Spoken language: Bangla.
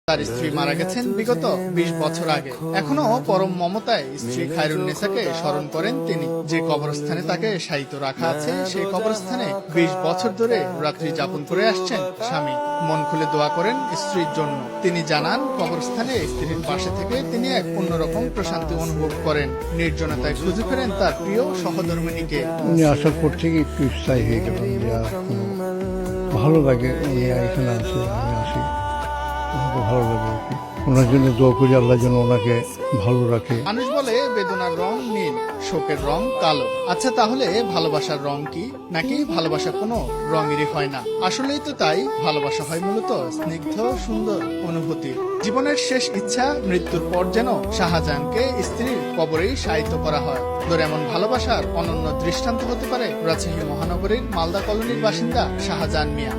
তার স্ত্রী মারা গেছেন বিগত ২০ বছর আগে। এখনো পরম মমতায় স্ত্রী খায়রুন্নেসাকে স্মরণ করেন তিনি। যে কবরস্থানে তাকে শায়িত রাখা আছে সেই কবরস্থানে ২০ বছর ধরে রাত্রি যাপন করে আসছেন স্বামী। মন খুলে দোয়া করেন স্ত্রীর জন্য। তিনি জানান, কবরস্থানে স্ত্রীর পাশে থেকে তিনি এক অন্যরকম প্রশান্তি অনুভব করেন। নির্জনতায় খুঁজে ফেরেন তার প্রিয় সহধর্মিণীকে। উনি আসার পর থেকে একটু স্থায়ী হয়ে গেলাম যে আর ভালো লাগে উনি এখানে আসে, আমি আসি, আমাকে ভালো লাগে আর কি। ওনার জন্য দোয়া করি আল্লাহ যেন ওনাকে ভালো রাখে। মানুষ বলে বেদনার রং নীল, শোকের রং কালো। আচ্ছা, তাহলে ভালোবাসার রং কি? নাকি ভালোবাসা কোনো রঙেরই হয় না? আসলেই তো তাই, ভালোবাসা হয় মূলত স্নিগ্ধ সুন্দর অনুভূতি। জীবনের শেষ ইচ্ছা মৃত্যুর পর যেন শাহজাহানকে স্ত্রীর কবরেই শায়িত করা হয়। এমন ভালোবাসার অনন্য দৃষ্টান্ত হতে পারে রাজশাহী মহানগরীর মালদা কলোনির বাসিন্দা শাহজাহান মিয়া।